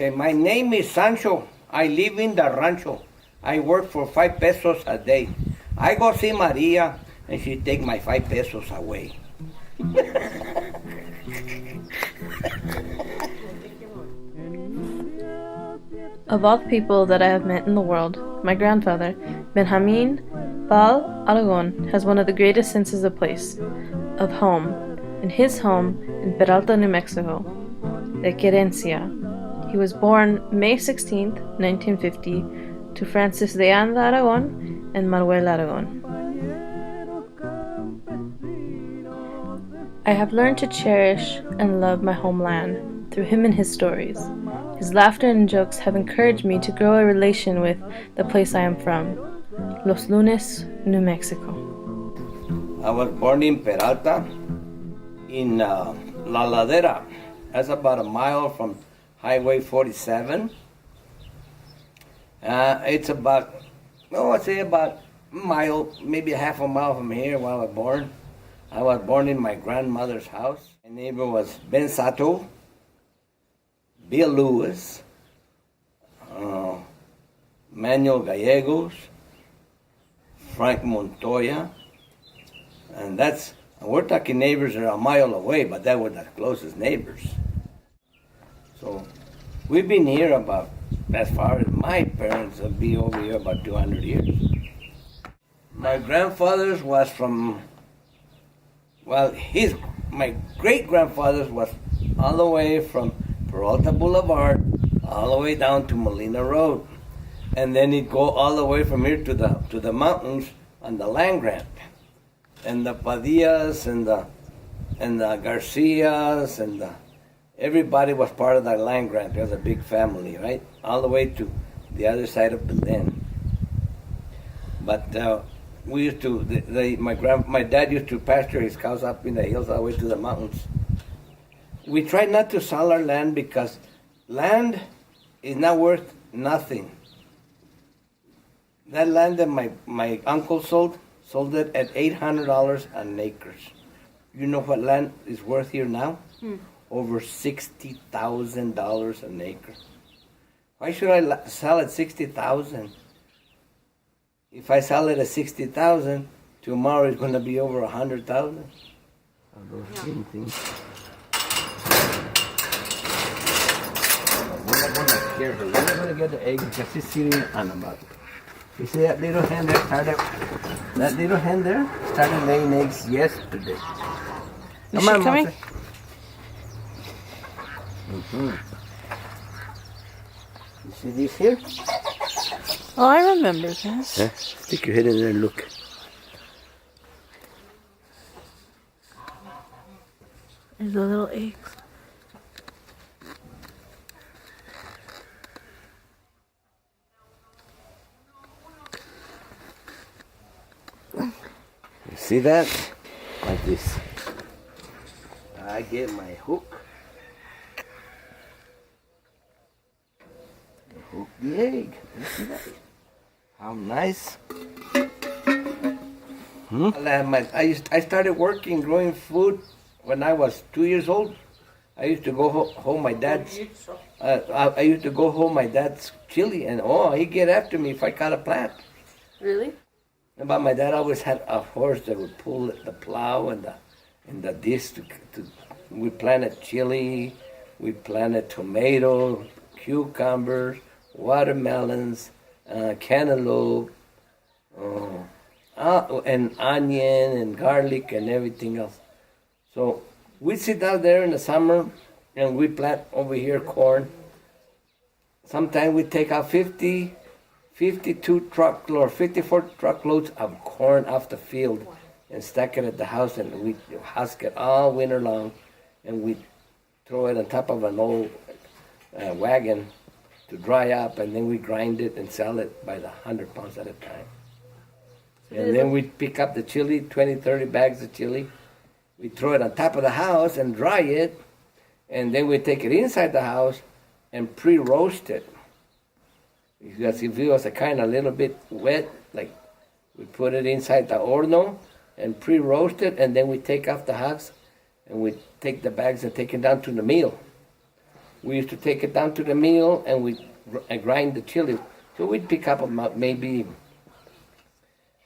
Okay, my name is Sancho. I live in the rancho. I work for 5 pesos a day. I go see Maria and she take my 5 pesos away. Of all the people that I have met in the world, my grandfather, Benjamin Val Aragon, has one of the greatest senses of place, of home, in his home in Peralta, New Mexico, de Querencia. He was born May 16, 1950, to Francis de Anda Aragon and Manuel Aragon. I have learned to cherish and love my homeland through him and his stories. His laughter and jokes have encouraged me to grow a relation with the place I am from, Los Lunes, New Mexico. I was born in Peralta, in La Ladera. That's about a mile from Highway 47. It's about, I'd say about a mile, maybe half a mile from here where I was born. I was born in my grandmother's house. My neighbor was Ben Sato, Bill Lewis, Manuel Gallegos, Frank Montoya, and we're talking neighbors that are a mile away, but that were the closest neighbors. So we've been here about, as far as my parents will be over here about 200 years. My grandfather's was from, my great-grandfather's was all the way from Peralta Boulevard all the way down to Molina Road. And then he'd go all the way from here to the mountains on the land grant. And the Padillas and the Garcias and everybody was part of that land grant. It was a big family, right? All the way to the other side of Belen. But we used to, my dad used to pasture his cows up in the hills all the way to the mountains. We tried not to sell our land because land is not worth nothing. That land that my uncle sold it at $800 an acre. You know what land is worth here now? Over $60,000 an acre. Why should I sell at $60,000? If I sell it at $60,000, tomorrow it's going to be over $100,000. Those green things. We're not going to scare her. We're not going to get the egg because she's sitting on a bottom. You see that little hen there started laying eggs yesterday. Is she coming? Mm-hmm. You see these here? Oh, I remember this. Yeah. Stick your head in there and look. There's the little eggs. You see that? Like this. I get my hook. Hook the egg. You see that? How nice. I started working growing food when I was 2 years old. I used to go home my dad's. I used to go home my dad's chili, and he'd get after me if I caught a plant. Really? But my dad always had a horse that would pull the plow and the disc we planted chili, we planted tomato, cucumbers, watermelons, cantaloupe, and onion and garlic and everything else. So we sit out there in the summer and we plant over here corn. Sometimes we take out 54 truckloads of corn off the field and stack it at the house, and we husk it all winter long, and we throw it on top of an old wagon to dry up, and then we grind it and sell it by the 100 pounds at a time. And then we pick up the chili, 20, 30 bags of chili. We throw it on top of the house and dry it, and then we take it inside the house and pre-roast it. Because if it was a kind of little bit wet, like we put it inside the horno and pre-roast it, and then we take off the husks and we take the bags and take it down to the mill. we used to take it down to the mill and we grind the chili. So we'd pick up about maybe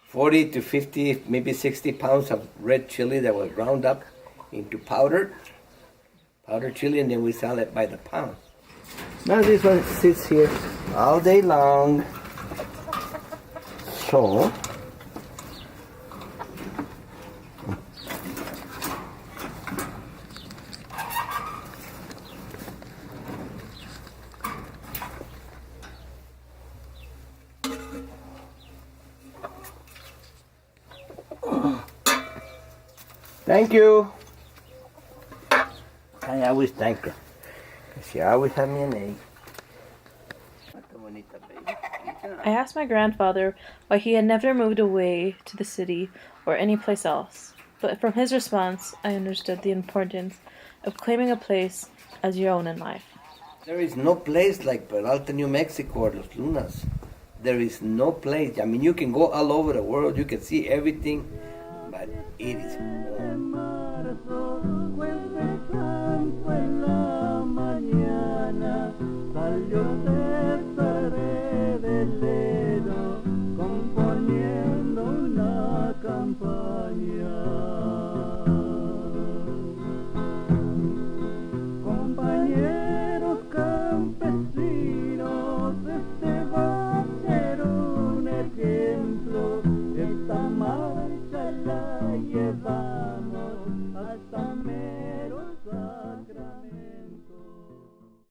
40 to 50, maybe 60 pounds of red chili that was ground up into powdered chili, and then we sell it by the pound. Now this one sits here all day long. So thank you. I always thank her. She always had me an egg. I asked my grandfather why he had never moved away to the city or any place else, but from his response, I understood the importance of claiming a place as your own in life. There is no place like Peralta, New Mexico, or Los Lunas. There is no place. I mean, you can go all over the world, you can see everything, but it is home. Componiendo una campaña.